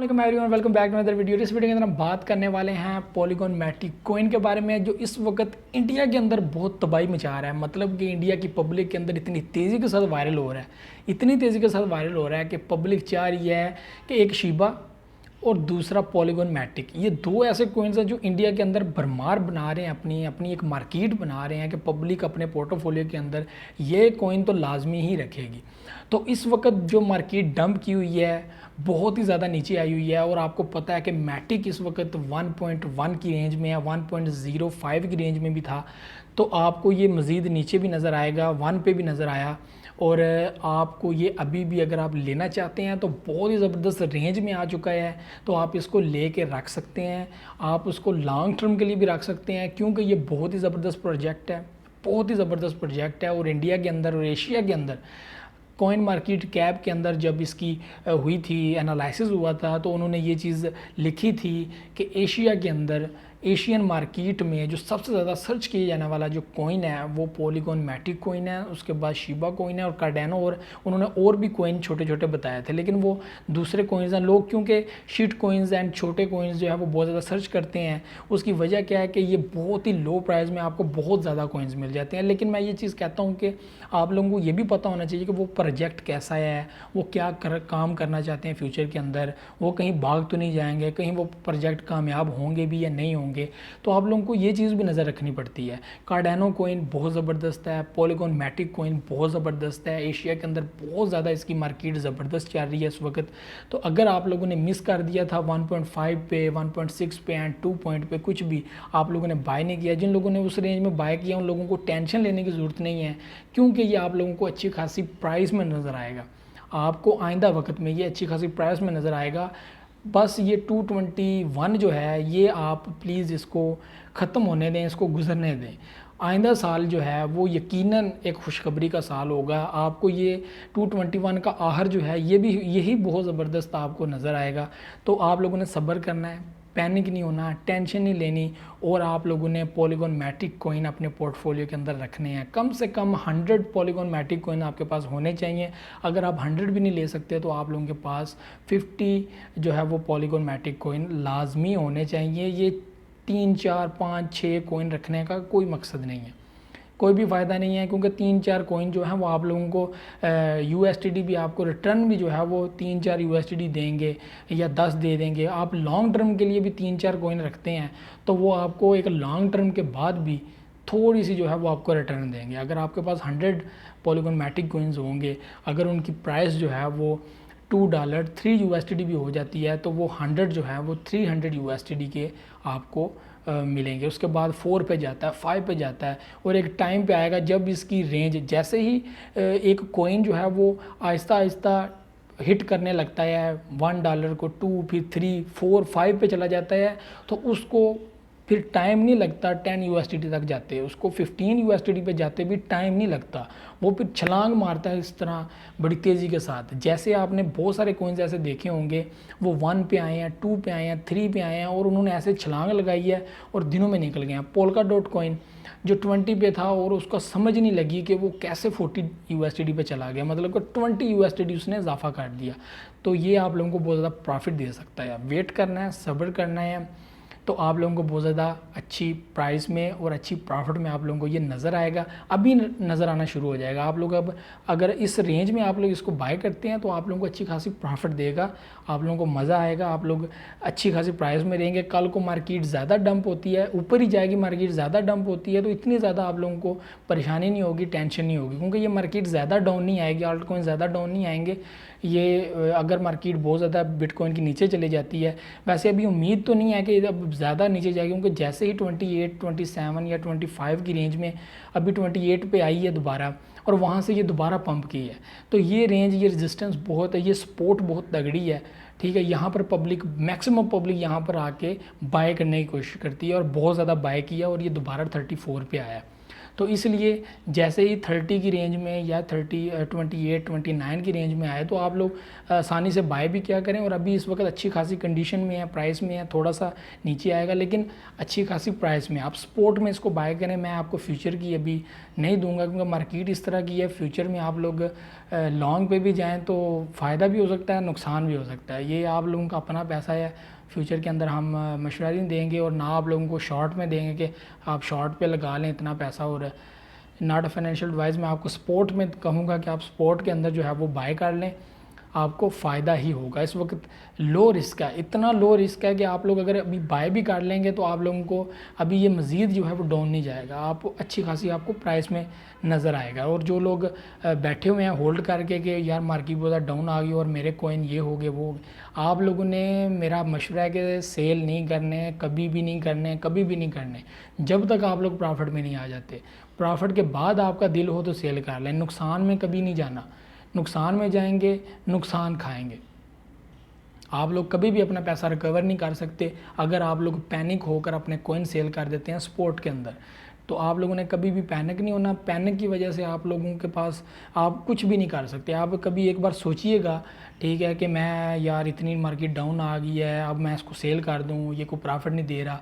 Everyone, welcome back to another video. इस video के अंदर हम बात करने वाले हैं पॉलीगॉन मैटिक कॉइन के बारे में, जो इस वक्त इंडिया के अंदर बहुत तबाही मचा रहा है। मतलब कि इंडिया की पब्लिक के अंदर इतनी तेज़ी के साथ वायरल हो रहा है, इतनी तेज़ी के साथ वायरल हो रहा है कि पब्लिक चाह रही है कि एक शीबा और दूसरा पॉलीगॉन मैटिक, ये दो ऐसे कोइंस हैं जो इंडिया के अंदर भरमार बना रहे हैं, अपनी अपनी एक मार्केट बना रहे हैं कि पब्लिक अपने पोर्टोफोलियो के अंदर ये कोइन तो लाजमी ही रखेगी। तो इस वक्त जो मार्केट डंप की हुई है, बहुत ही ज़्यादा नीचे आई हुई है। और आपको पता है कि मैटिक इस वक्त 1.1 की रेंज में है, 1.05 की रेंज में भी था। तो आपको ये मज़ीद नीचे भी नज़र आएगा, 1 पे भी नज़र आया। और आपको ये अभी भी अगर आप लेना चाहते हैं तो बहुत ही ज़बरदस्त रेंज में आ चुका है, तो आप इसको ले कर रख सकते हैं। आप उसको लॉन्ग टर्म के लिए भी रख सकते हैं, क्योंकि ये बहुत ही ज़बरदस्त प्रोजेक्ट है, बहुत ही ज़बरदस्त प्रोजेक्ट है। और इंडिया के अंदर और एशिया के अंदर कॉइन मार्केट कैप के अंदर जब इसकी हुई थी, एनालिसिस हुआ था, तो उन्होंने ये चीज़ लिखी थी कि एशिया के अंदर, एशियन मार्केट में जो सबसे ज़्यादा सर्च किया जाने वाला जो कॉइन है वो पॉलीगॉन मैटिक कॉइन है, उसके बाद शिबा कॉइन है और कार्डेनो। और उन्होंने और भी कॉइन छोटे छोटे बताए थे, लेकिन वो दूसरे कॉइन्स हैं। लोग क्योंकि शीट कॉइन्स एंड छोटे कॉइन्स जो है वो बहुत ज़्यादा सर्च करते हैं, उसकी वजह क्या है कि ये बहुत ही लो प्राइस में आपको बहुत ज़्यादा कॉइन्स मिल जाते हैं। लेकिन मैं ये चीज़ कहता हूँ कि आप लोगों को ये भी पता होना चाहिए कि वो प्रोजेक्ट कैसा है, वो क्या काम करना चाहते हैं फ्यूचर के अंदर, वो कहीं भाग तो नहीं जाएंगे, कहीं वो प्रोजेक्ट कामयाब होंगे भी या नहीं होंगे। तो आप लोगों को ये चीज़ भी नज़र रखनी पड़ती है। कार्डेनो कोइन बहुत ज़बरदस्त है, पॉलीगॉन मैटिक कोइन बहुत ज़बरदस्त है, एशिया के अंदर बहुत ज़्यादा इसकी मार्केट ज़बरदस्त चल रही है इस वक्त। तो अगर आप लोगों ने मिस कर दिया था 1.5 पे, 1.6 पे एंड 2 पॉइंट पे कुछ भी आप लोगों ने बाय नहीं किया, जिन लोगों ने उस रेंज में बाय किया उन लोगों को टेंशन लेने की ज़रूरत नहीं है, क्योंकि ये आप लोगों को अच्छी खासी प्राइस में नज़र आएगा। आपको आइंदा वक्त में ये अच्छी खासी प्राइस में नज़र आएगा। बस ये 221 जो है, ये आप प्लीज़ इसको ख़त्म होने दें, इसको गुजरने दें। आइंदा साल जो है वो यकीनन एक खुशखबरी का साल होगा। आपको ये 221 का आहर जो है ये भी यही बहुत ज़बरदस्त आपको नज़र आएगा। तो आप लोगों ने सब्र करना है, पैनिक नहीं होना, टेंशन नहीं लेनी। और आप लोगों ने पॉलीगॉन मैटिक कॉइन अपने पोर्टफोलियो के अंदर रखने हैं। कम से कम 100 पॉलीगॉन मैटिक कॉइन आपके पास होने चाहिए। अगर आप 100 भी नहीं ले सकते तो आप लोगों के पास 50 जो है वो पॉलीगॉन मैटिक कॉइन लाजमी होने चाहिए। ये 3 4 5 6 कॉइन रखने का कोई मकसद नहीं है, कोई भी फ़ायदा नहीं है, क्योंकि 3-4 कॉइन जो है वो आप लोगों को USDT भी, आपको रिटर्न भी जो है वो 3-4 USDT देंगे या 10 दे देंगे। आप लॉन्ग टर्म के लिए भी 3-4 कॉइन रखते हैं तो वो आपको एक लॉन्ग टर्म के बाद भी थोड़ी सी जो है वो आपको रिटर्न देंगे। अगर आपके पास 100 पॉलीगॉन मैटिक कॉइन्स होंगे, अगर उनकी प्राइस जो है वो $2 3 USDT भी हो जाती है, तो वो 100 जो है वो 300 USDT के आपको मिलेंगे। उसके बाद 4 पे जाता है, 5 पे जाता है, और एक टाइम पे आएगा जब इसकी रेंज, जैसे ही एक कॉइन जो है वो आहिस्ता आहिस्ता हिट करने लगता है $1 को, 2 फिर 3 4 5 पे चला जाता है, तो उसको फिर टाइम नहीं लगता 10 USDT तक जाते हैं, उसको 15 USDT पे जाते भी टाइम नहीं लगता। वो फिर छलांग मारता है इस तरह बड़ी तेज़ी के साथ। जैसे आपने बहुत सारे कॉइन्स ऐसे देखे होंगे, वो 1 पे आए हैं, 2 पे आए हैं, 3 पे आए हैं, और उन्होंने ऐसे छलांग लगाई है और दिनों में निकल गए हैं। पोल्का डॉट कॉइन जो 20 पे था और उसका समझ नहीं लगी कि वो कैसे 40 USDT पे चला गया, मतलब कि 20 USDT उसने इजाफा कर दिया। तो ये आप लोगों को बहुत ज़्यादा प्रॉफिट दे सकता है। वेट करना है, सब्र करना है, तो आप लोगों को बहुत ज़्यादा अच्छी प्राइस में और अच्छी प्रॉफिट में आप लोगों को ये नज़र आएगा। अभी नज़र आना शुरू हो जाएगा। आप लोग अब अगर इस रेंज में आप लोग इसको बाय करते हैं तो आप लोगों को अच्छी खासी प्रॉफिट देगा, आप लोगों को मज़ा आएगा, आप लोग अच्छी खासी प्राइस में रहेंगे। कल को मार्केट ज़्यादा डंप होती है, ऊपर ही जाएगी मार्केट, ज़्यादा डंप होती है तो इतनी ज़्यादा आप लोगों को परेशानी नहीं होगी, टेंशन नहीं होगी, क्योंकि ये मार्केट ज़्यादा डाउन नहीं आएगी, आल्ट कॉइन ज़्यादा डाउन नहीं आएंगे। ये अगर मार्केट बहुत ज़्यादा बिटकॉइन की नीचे चले जाती है, वैसे अभी उम्मीद तो नहीं है कि अब ज़्यादा नीचे जाएगी, क्योंकि जैसे ही 28 27 या 25 की रेंज में, अभी 28 पे आई है दोबारा, और वहाँ से ये दोबारा पंप की है। तो ये रेंज, ये रेजिस्टेंस बहुत है, ये सपोर्ट बहुत तगड़ी है, ठीक है। यहाँ पर पब्लिक, मैक्सिमम पब्लिक यहाँ पर आके बाय करने की कोशिश करती है और बहुत ज़्यादा बाय किया और ये दोबारा 34 पे आया। तो इसलिए जैसे ही 30 की रेंज में या 28 29 की रेंज में आए तो आप लोग आसानी से बाय भी क्या करें। और अभी इस वक्त अच्छी खासी कंडीशन में है, प्राइस में है, थोड़ा सा नीचे आएगा लेकिन अच्छी खासी प्राइस में आप स्पोर्ट में इसको बाय करें। मैं आपको फ्यूचर की अभी नहीं दूंगा क्योंकि मार्केट इस तरह की है, फ्यूचर में आप लोग लॉन्ग पे भी जाएं तो फ़ायदा भी हो सकता है, नुकसान भी हो सकता है। ये आप लोगों का अपना पैसा है, फ्यूचर के अंदर हम मशवरा नहीं देंगे और ना आप लोगों को शॉर्ट में देंगे कि आप शॉर्ट पे लगा लें इतना पैसा। और नॉट अ फाइनेंशियल एडवाइस, मैं आपको स्पोर्ट में कहूँगा कि आप स्पोर्ट के अंदर जो है वो बाय कर लें, आपको फ़ायदा ही होगा। इस वक्त लो रिस्क है, इतना लो रिस्क है कि आप लोग अगर अभी बाय भी कर लेंगे तो आप लोगों को अभी ये मज़ीद जो है वो डाउन नहीं जाएगा, आप अच्छी खासी आपको प्राइस में नज़र आएगा। और जो लोग बैठे हुए हैं होल्ड करके कि यार मार्केट बहुत ज़्यादा डाउन आ गई और मेरे कॉइन ये हो गए वो हो गए, आप लोगों ने, मेरा मशवरा है कि सेल नहीं करने, कभी भी नहीं करने, कभी भी नहीं करने जब तक आप लोग प्रॉफिट में नहीं आ जाते। प्रॉफिट के बाद आपका दिल हो तो सेल कर लें, नुकसान में कभी नहीं जाना। नुकसान में जाएंगे नुकसान खाएंगे। आप लोग कभी भी अपना पैसा रिकवर नहीं कर सकते अगर आप लोग पैनिक होकर अपने कॉइन सेल कर देते हैं स्पोर्ट के अंदर। तो आप लोगों ने कभी भी पैनिक नहीं होना, पैनिक की वजह से आप लोगों के पास आप कुछ भी नहीं कर सकते। आप कभी एक बार सोचिएगा, ठीक है, कि मैं यार इतनी मार्केट डाउन आ गई है, अब मैं इसको सेल कर दूँ, ये कोई प्रॉफिट नहीं दे रहा।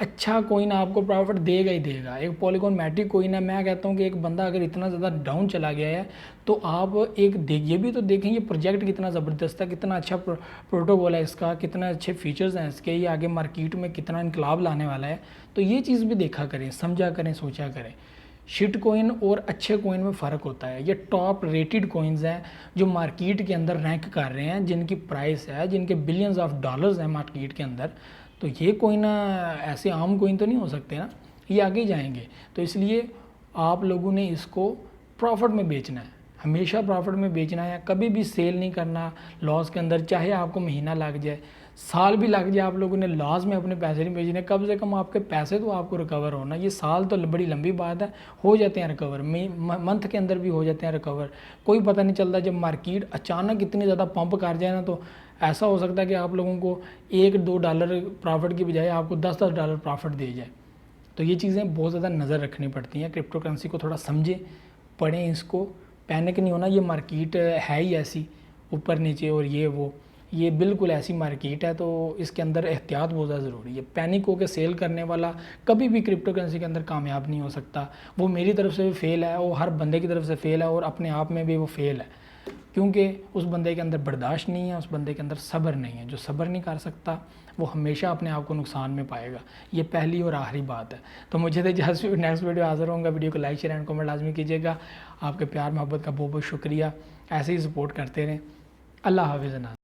अच्छा कोइन आपको प्रॉफिट देगा ही देगा। एक पॉलीगॉन मैटिक कोइन है, मैं कहता हूँ कि एक बंदा अगर इतना ज़्यादा डाउन चला गया है तो आप एक ये भी तो देखें ये प्रोजेक्ट कितना ज़बरदस्त है, कितना अच्छा प्रोटोकॉल है इसका, कितना अच्छे फीचर्स हैं इसके, ये आगे मार्केट में कितना इनकलाब लाने वाला है। तो ये चीज़ भी देखा करें, समझा करें, सोचा करें। शिट कोइन और अच्छे कोइन में फ़र्क होता है। ये टॉप रेटेड कोइंस हैं जो मार्केट के अंदर रैंक कर रहे हैं, जिनकी प्राइस है, जिनके बिलियंस ऑफ डॉलर्स हैं मार्केट के अंदर। तो ये कोइन ऐसे आम कोइन तो नहीं हो सकते ना, ये आगे जाएंगे। तो इसलिए आप लोगों ने इसको प्रॉफिट में बेचना है, हमेशा प्रॉफिट में बेचना है, कभी भी सेल नहीं करना लॉस के अंदर। चाहे आपको महीना लग जाए, साल भी लग जाए, आप लोगों ने लॉस में अपने पैसे नहीं बेचने, कम से कम आपके पैसे तो आपको रिकवर होना। ये साल तो बड़ी लंबी बात है, हो जाते हैं रिकवर, मंथ के अंदर भी हो जाते हैं रिकवर, कोई पता नहीं चलता। जब मार्केट अचानक इतनी ज़्यादा पंप कर जाए ना तो ऐसा हो सकता है कि आप लोगों को $1-2 प्रॉफिट की बजाय आपको $10-10 प्रॉफिट दे जाए। तो ये चीज़ें बहुत ज़्यादा नज़र रखनी पड़ती हैं। क्रिप्टो करेंसी को थोड़ा समझें, पढ़ें, इसको पैनिक नहीं होना। ये मार्केट है ही ऐसी, ऊपर नीचे और ये वो, ये बिल्कुल ऐसी मार्केट है, तो इसके अंदर एहतियात बहुत ज़्यादा ज़रूरी है। पैनिक होकर सेल करने वाला कभी भी क्रिप्टो करेंसी के अंदर कामयाब नहीं हो सकता। वो मेरी तरफ से भी फेल है, वो हर बंदे की तरफ से फेल है और अपने आप में भी वो फेल है, क्योंकि उस बंदे के अंदर बर्दाश्त नहीं है, उस बंदे के अंदर सब्र नहीं है। जो सब्र नहीं कर सकता वो हमेशा अपने आप को नुकसान में पाएगा। ये पहली और आखिरी बात है। तो मुझे तो जस्ट नेक्स्ट वीडियो हाजिर होऊंगा। वीडियो को लाइक, शेयर एंड कमेंट लाजमी कीजिएगा। आपके प्यार मोहब्बत का बहुत बहुत शुक्रिया, ऐसे ही सपोर्ट करते रहें। अल्लाह हाफ़िज़।